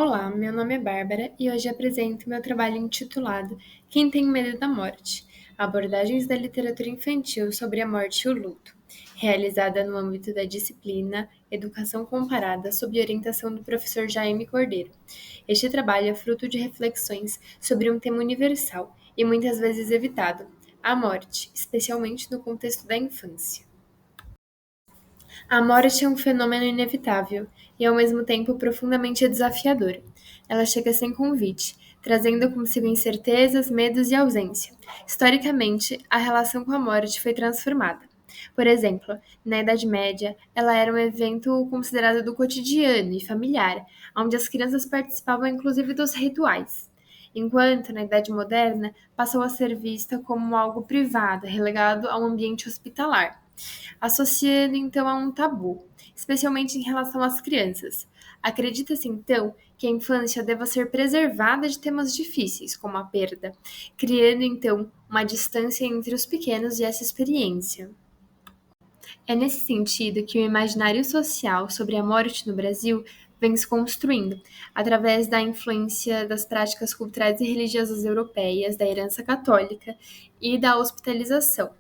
Olá, meu nome é Bárbara e hoje apresento meu trabalho intitulado Quem tem medo da morte? Abordagens da literatura infantil sobre a morte e o luto, realizada no âmbito da disciplina Educação Comparada sob orientação do professor Jaime Cordeiro. Este trabalho é fruto de reflexões sobre um tema universal e muitas vezes evitado, a morte, especialmente no contexto da infância. A morte é um fenômeno inevitável e, ao mesmo tempo, profundamente desafiador. Ela chega sem convite, trazendo consigo incertezas, medos e ausência. Historicamente, a relação com a morte foi transformada. Por exemplo, na Idade Média, ela era um evento considerado do cotidiano e familiar, onde as crianças participavam inclusive dos rituais. Enquanto, na Idade Moderna, passou a ser vista como algo privado, relegado a um ambiente hospitalar, associando então a um tabu, especialmente em relação às crianças. Acredita-se então que a infância deva ser preservada de temas difíceis, como a perda, criando então uma distância entre os pequenos e essa experiência. É nesse sentido que o imaginário social sobre a morte no Brasil vem se construindo, através da influência das práticas culturais e religiosas europeias, da herança católica e da hospitalização.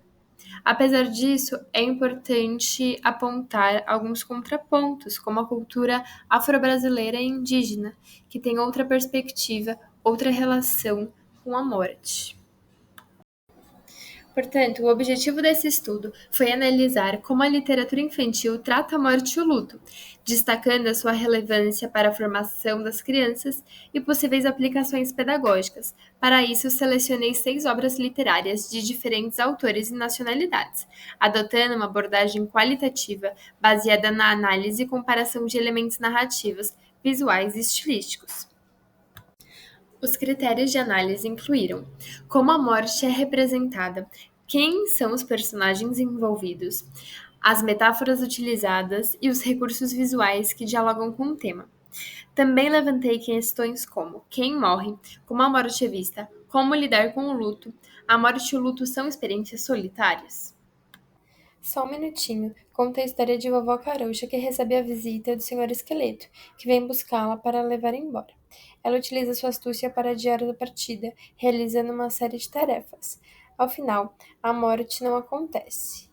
Apesar disso, é importante apontar alguns contrapontos, como a cultura afro-brasileira e indígena, que tem outra perspectiva, outra relação com a morte. Portanto, o objetivo desse estudo foi analisar como a literatura infantil trata a morte e o luto, destacando a sua relevância para a formação das crianças e possíveis aplicações pedagógicas. Para isso, selecionei 6 obras literárias de diferentes autores e nacionalidades, adotando uma abordagem qualitativa baseada na análise e comparação de elementos narrativos, visuais e estilísticos. Os critérios de análise incluíram como a morte é representada, quem são os personagens envolvidos, as metáforas utilizadas e os recursos visuais que dialogam com o tema. Também levantei questões como quem morre, como a morte é vista, como lidar com o luto, a morte e o luto são experiências solitárias. Só um minutinho. Conta a história de vovó Carouxa que recebe a visita do Senhor Esqueleto, que vem buscá-la para levar embora. Ela utiliza sua astúcia para adiar a partida, realizando uma série de tarefas. Ao final, a morte não acontece.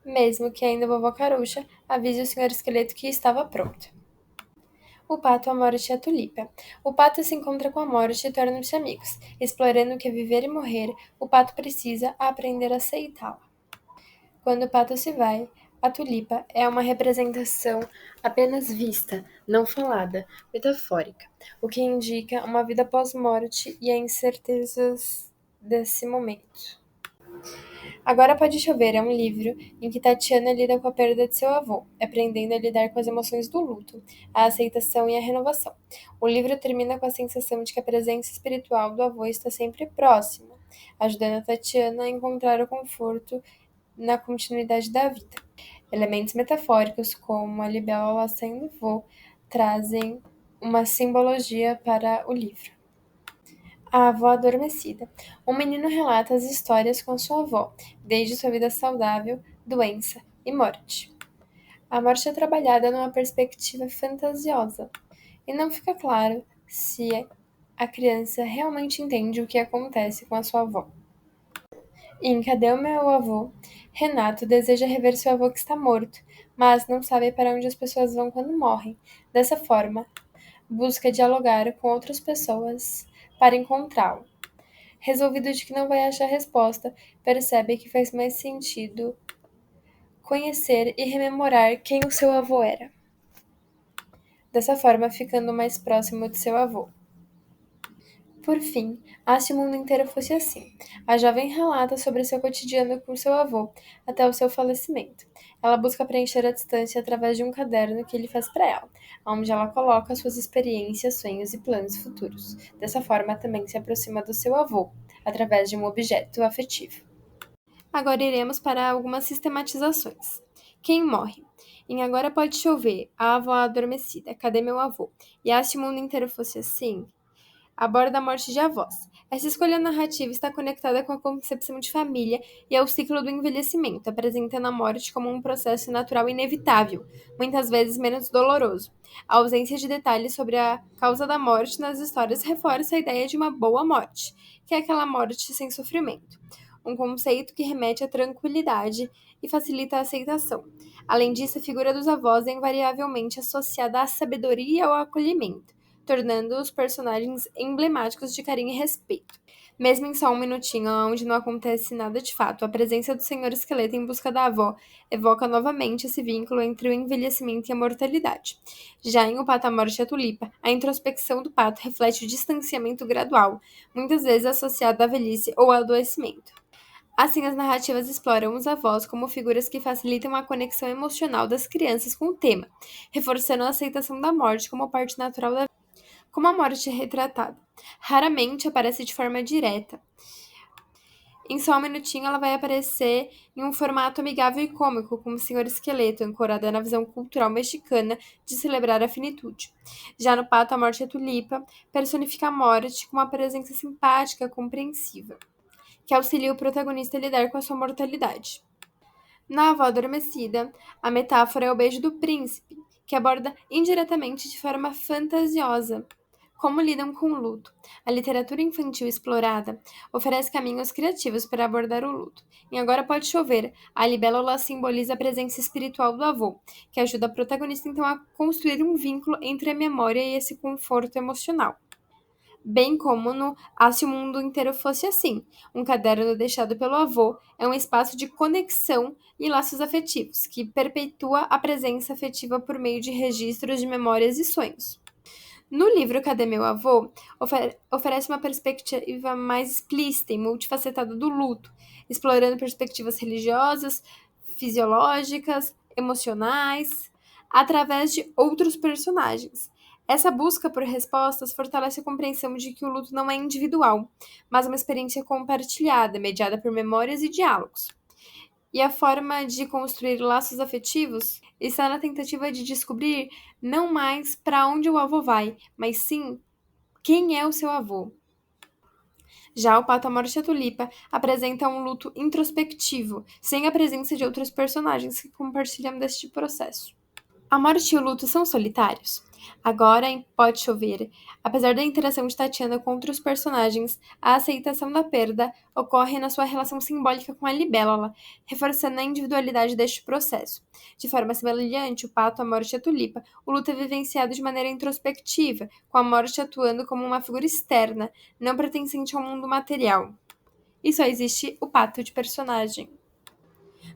Mesmo que ainda vovó Carouxa avise o Senhor Esqueleto que estava pronto. O pato, a morte e a tulipa. O pato se encontra com a morte e tornam-se amigos. Explorando o que é viver e morrer, o pato precisa aprender a aceitá-la. Quando o pato se vai, a tulipa é uma representação apenas vista, não falada, metafórica, o que indica uma vida pós-morte e as incertezas desse momento. Agora Pode Chover é um livro em que Tatiana lida com a perda de seu avô, aprendendo a lidar com as emoções do luto, a aceitação e a renovação. O livro termina com a sensação de que a presença espiritual do avô está sempre próxima, ajudando a Tatiana a encontrar o conforto na continuidade da vida. Elementos metafóricos, como a libélula laçando voo, trazem uma simbologia para o livro. A avó adormecida. Um menino relata as histórias com sua avó, desde sua vida saudável, doença e morte. A morte é trabalhada numa perspectiva fantasiosa, e não fica claro se a criança realmente entende o que acontece com a sua avó. Em Cadê o Meu Avô? Renato deseja rever seu avô que está morto, mas não sabe para onde as pessoas vão quando morrem. Dessa forma, busca dialogar com outras pessoas para encontrá-lo. Resolvido de que não vai achar resposta, percebe que faz mais sentido conhecer e rememorar quem o seu avô era. Dessa forma, ficando mais próximo de seu avô. Por fim, se o mundo inteiro fosse assim. A jovem relata sobre seu cotidiano com seu avô, até o seu falecimento. Ela busca preencher a distância através de um caderno que ele faz para ela, onde ela coloca suas experiências, sonhos e planos futuros. Dessa forma, também se aproxima do seu avô, através de um objeto afetivo. Agora iremos para algumas sistematizações. Quem morre? Em Agora Pode Chover, a avó adormecida, cadê meu avô? E se o mundo inteiro fosse assim? aborda a morte de avós. Essa escolha narrativa está conectada com a concepção de família e ao ciclo do envelhecimento, apresentando a morte como um processo natural inevitável, muitas vezes menos doloroso. A ausência de detalhes sobre a causa da morte nas histórias reforça a ideia de uma boa morte, que é aquela morte sem sofrimento, um conceito que remete à tranquilidade e facilita a aceitação. Além disso, a figura dos avós é invariavelmente associada à sabedoria e ao acolhimento, tornando os personagens emblemáticos de carinho e respeito. Mesmo em só um minutinho, onde não acontece nada de fato, a presença do Senhor Esqueleto em busca da avó evoca novamente esse vínculo entre o envelhecimento e a mortalidade. Já em O Pato, a Morte e a Tulipa, a introspecção do pato reflete o distanciamento gradual, muitas vezes associado à velhice ou ao adoecimento. Assim, as narrativas exploram os avós como figuras que facilitam a conexão emocional das crianças com o tema, reforçando a aceitação da morte como parte natural da vida. Como a morte é retratada? Raramente aparece de forma direta. Em só um minutinho, ela vai aparecer em um formato amigável e cômico, como o Senhor Esqueleto, ancorada na visão cultural mexicana de celebrar a finitude. Já no Pato, a Morte e a Tulipa personifica a morte com uma presença simpática e compreensiva, que auxilia o protagonista a lidar com a sua mortalidade. Na Avó Adormecida, a metáfora é o beijo do príncipe, que aborda indiretamente de forma fantasiosa como lidam com o luto. A literatura infantil explorada oferece caminhos criativos para abordar o luto. Em Agora Pode Chover, a libélula simboliza a presença espiritual do avô, que ajuda a protagonista então a construir um vínculo entre a memória e esse conforto emocional. Bem como no Ah, se o mundo inteiro fosse assim, um caderno deixado pelo avô é um espaço de conexão e laços afetivos, que perpetua a presença afetiva por meio de registros de memórias e sonhos. No livro Cadê Meu Avô, oferece uma perspectiva mais explícita e multifacetada do luto, explorando perspectivas religiosas, fisiológicas, emocionais, através de outros personagens. Essa busca por respostas fortalece a compreensão de que o luto não é individual, mas uma experiência compartilhada, mediada por memórias e diálogos. E a forma de construir laços afetivos está na tentativa de descobrir não mais para onde o avô vai, mas sim quem é o seu avô. Já o Pato, a Morte e a Tulipa apresenta um luto introspectivo, sem a presença de outros personagens que compartilham deste processo. A morte e o luto são solitários? Agora, em Pode Chover, apesar da interação de Tatiana com outros personagens, a aceitação da perda ocorre na sua relação simbólica com a libélula, reforçando a individualidade deste processo. De forma semelhante, o Pato, a Morte e a Tulipa, o luto é vivenciado de maneira introspectiva, com a morte atuando como uma figura externa, não pertencente ao mundo material. E só existe o pato de personagem.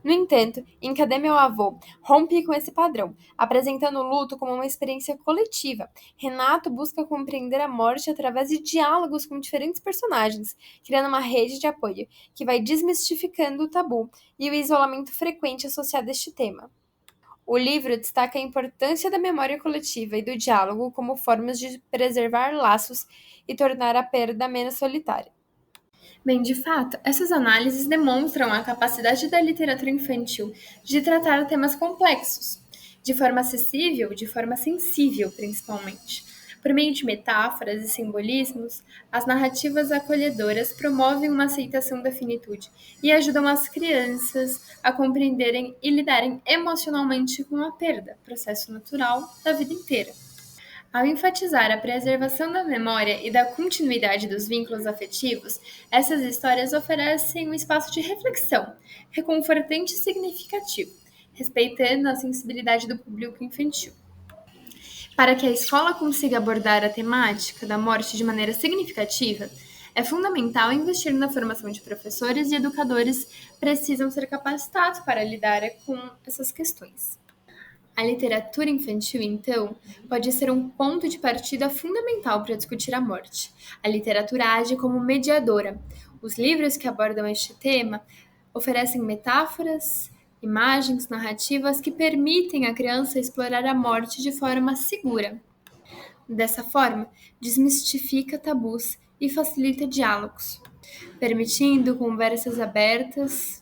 No entanto, em Cadê Meu Avô? Rompe com esse padrão, apresentando o luto como uma experiência coletiva. Renato busca compreender a morte através de diálogos com diferentes personagens, criando uma rede de apoio que vai desmistificando o tabu e o isolamento frequente associado a este tema. O livro destaca a importância da memória coletiva e do diálogo como formas de preservar laços e tornar a perda menos solitária. Bem, de fato, essas análises demonstram a capacidade da literatura infantil de tratar temas complexos, de forma acessível, de forma sensível, principalmente. Por meio de metáforas e simbolismos, as narrativas acolhedoras promovem uma aceitação da finitude e ajudam as crianças a compreenderem e lidarem emocionalmente com a perda, processo natural da vida inteira. Ao enfatizar a preservação da memória e da continuidade dos vínculos afetivos, essas histórias oferecem um espaço de reflexão, reconfortante e significativo, respeitando a sensibilidade do público infantil. Para que a escola consiga abordar a temática da morte de maneira significativa, é fundamental investir na formação de professores e educadores precisam ser capacitados para lidar com essas questões. A literatura infantil, então, pode ser um ponto de partida fundamental para discutir a morte. A literatura age como mediadora. Os livros que abordam este tema oferecem metáforas, imagens, narrativas que permitem à criança explorar a morte de forma segura. Dessa forma, desmistifica tabus e facilita diálogos, permitindo conversas abertas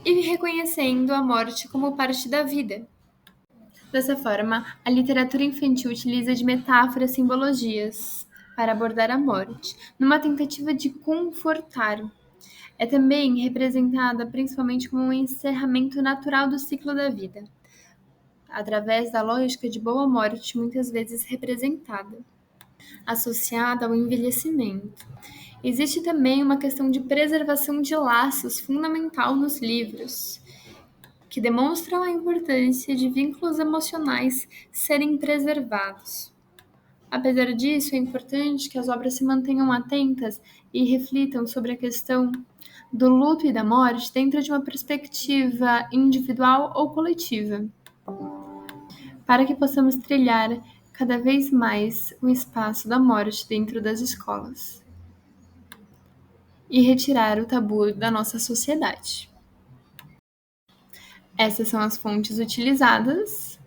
e reconhecendo a morte como parte da vida. Dessa forma, a literatura infantil utiliza de metáforas e simbologias para abordar a morte, numa tentativa de confortar. É também representada principalmente como um encerramento natural do ciclo da vida, através da lógica de boa morte, muitas vezes representada, associada ao envelhecimento. Existe também uma questão de preservação de laços fundamental nos livros, que demonstram a importância de vínculos emocionais serem preservados. Apesar disso, é importante que as obras se mantenham atentas e reflitam sobre a questão do luto e da morte dentro de uma perspectiva individual ou coletiva, para que possamos trilhar cada vez mais o espaço da morte dentro das escolas e retirar o tabu da nossa sociedade. Essas são as fontes utilizadas